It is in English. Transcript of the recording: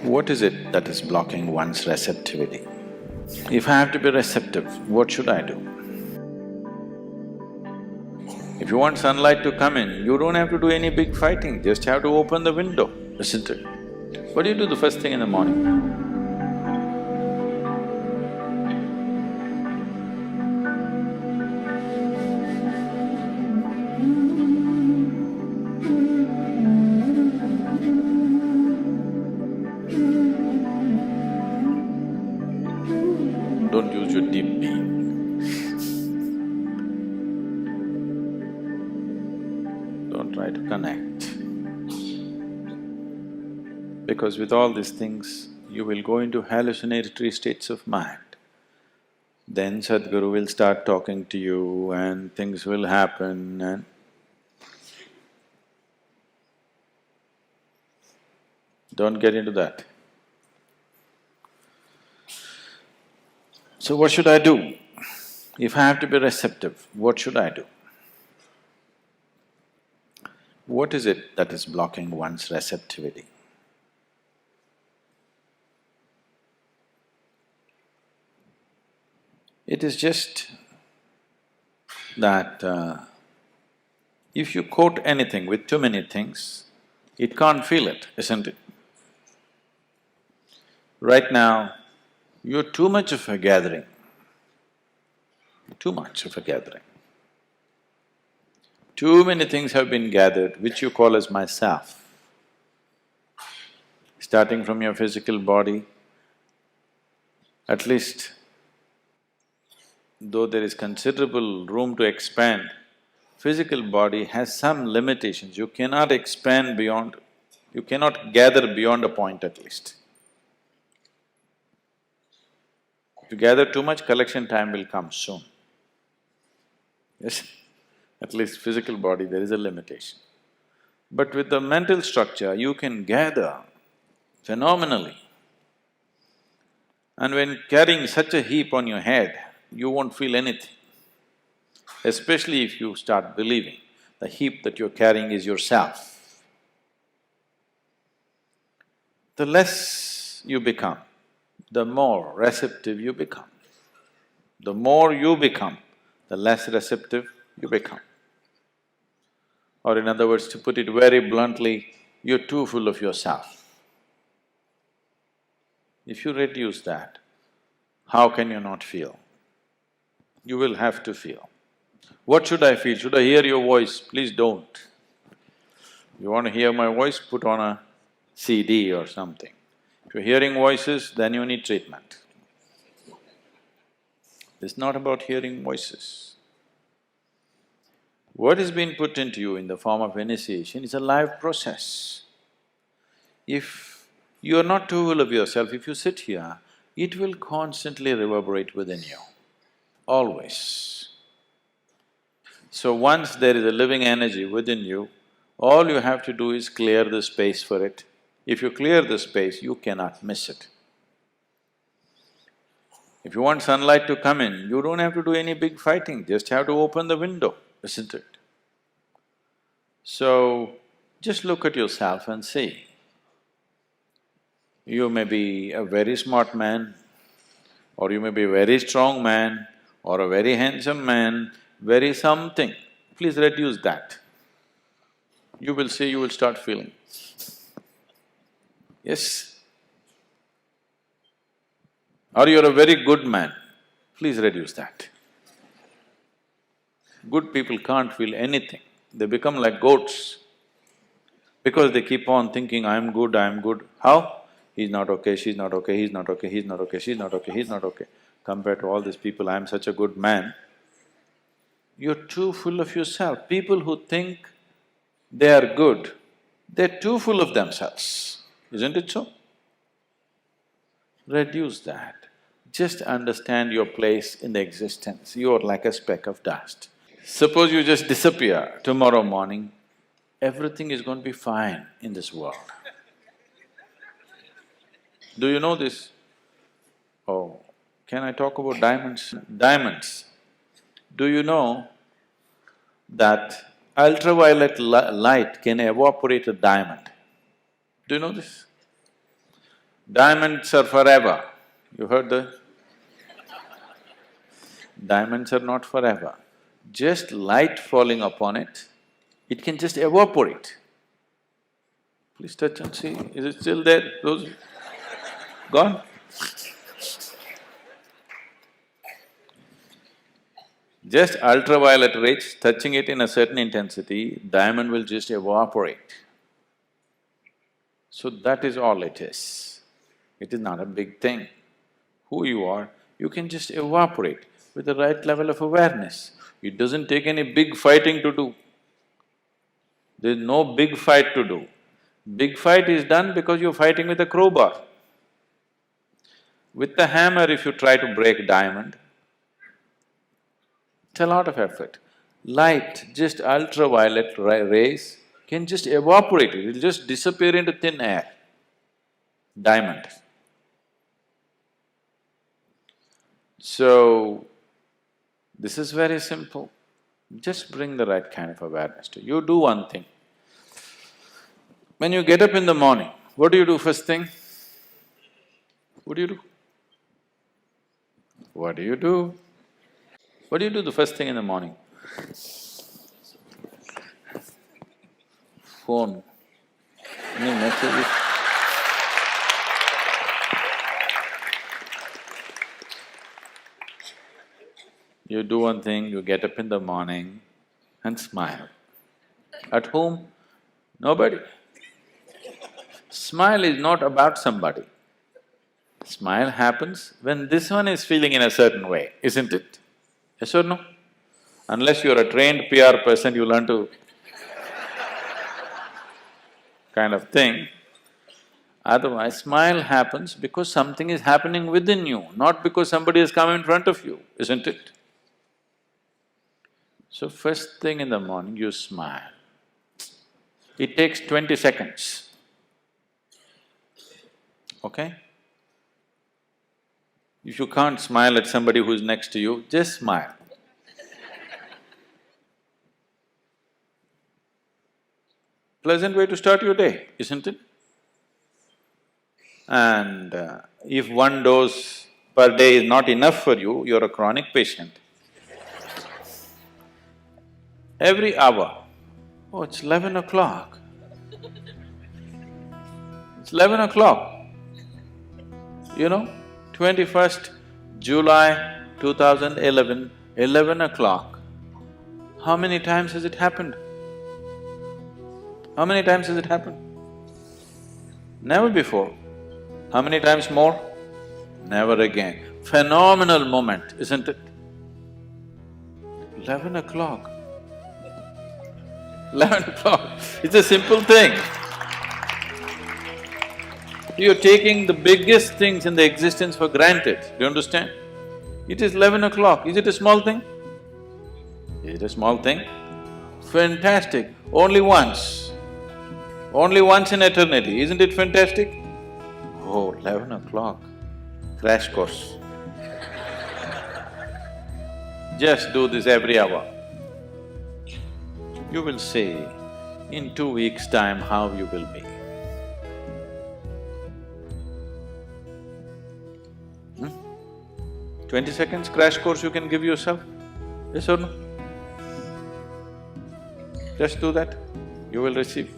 What is it that is blocking one's receptivity? If I have to be receptive, what should I do? If you want sunlight to come in, you don't have to do any big fighting, just have to open the window, isn't it? What do you do the first thing in the morning? Don't use your deep being. Don't try to connect. Because with all these things, you will go into hallucinatory states of mind. Then Sadhguru will start talking to you and things will happen and… Don't get into that. So what should I do? If I have to be receptive, what should I do? What is it that is blocking one's receptivity? It is just that if you coat anything with too many things, it can't feel it, isn't it? Right now, you're too much of a gathering, too much of a gathering. Too many things have been gathered which you call as myself. Starting from your physical body, at least though there is considerable room to expand, physical body has some limitations. You cannot expand beyond… you cannot gather beyond a point at least. If you gather too much, collection time will come soon. Yes, at least physical body there is a limitation. But with the mental structure, you can gather phenomenally. And when carrying such a heap on your head, you won't feel anything. Especially if you start believing the heap that you're carrying is yourself. The less you become, the more receptive you become. The more you become, the less receptive you become. Or in other words, to put it very bluntly, you're too full of yourself. If you reduce that, how can you not feel? You will have to feel. What should I feel? Should I hear your voice? Please don't. You want to hear my voice, put on a CD or something. If you're hearing voices, then you need treatment. It's not about hearing voices. What has been put into you in the form of initiation is a live process. If you are not too full of yourself, if you sit here, it will constantly reverberate within you, always. So once there is a living energy within you, all you have to do is clear the space for it. If you clear the space, you cannot miss it. If you want sunlight to come in, you don't have to do any big fighting, just have to open the window, isn't it? So, just look at yourself and see. You may be a very smart man, or you may be a very strong man, or a very handsome man, very something. Please reduce that. You will see, you will start feeling. Yes? Or you're a very good man, please reduce that. Good people can't feel anything, they become like goats. Because they keep on thinking, I'm good, I'm good. How? He's not okay, she's not okay, he's not okay, he's not okay, she's not okay, he's not okay. Compared to all these people, I'm such a good man. You're too full of yourself. People who think they are good, they're too full of themselves, isn't it so? Reduce that. Just understand your place in the existence, you're like a speck of dust. Suppose you just disappear tomorrow morning, everything is going to be fine in this world. Do you know this? Oh, can I talk about diamonds? Diamonds. Do you know that ultraviolet light can evaporate a diamond? Do you know this? Diamonds are forever. You heard that? Diamonds are not forever. Just light falling upon it, it can just evaporate. Please touch and see, is it still there? Those… gone? Just ultraviolet rays, touching it in a certain intensity, diamond will just evaporate. So that is all it is. It is not a big thing. Who you are, you can just evaporate with the right level of awareness. It doesn't take any big fighting to do. There's no big fight to do. Big fight is done because you're fighting with a crowbar. With the hammer, if you try to break diamond, it's a lot of effort. Light, just ultraviolet rays can just evaporate it, it'll just disappear into thin air. Diamond. So, this is very simple. Just bring the right kind of awareness to you. You do one thing. When you get up in the morning, what do you do first thing? What do you do? What do you do? What do you do the first thing in the morning? Phone. Any messages? You do one thing, you get up in the morning and smile. At whom? Nobody. Smile is not about somebody. Smile happens when this one is feeling in a certain way, isn't it? Yes or no? Unless you're a trained PR person, you learn to kind of thing. Otherwise, smile happens because something is happening within you, not because somebody has come in front of you, isn't it? So first thing in the morning, you smile. It takes 20 seconds, okay? If you can't smile at somebody who's next to you, just smile. Pleasant way to start your day, isn't it? And if one dose per day is not enough for you, you're a chronic patient. Every hour, oh, it's 11 o'clock. It's 11 o'clock. You know, 21st July 2011, 11 o'clock. How many times has it happened? How many times has it happened? Never before. How many times more? Never again. Phenomenal moment, isn't it? 11 o'clock. 11 o'clock, it's a simple thing. You're taking the biggest things in the existence for granted, do you understand? It is 11 o'clock, is it a small thing? Is it a small thing? Fantastic, only once in eternity, isn't it fantastic? Oh, 11 o'clock, crash course. Just do this every hour. You will see in 2 weeks' time how you will be. 20 seconds crash course you can give yourself, yes or no? Just do that, you will receive.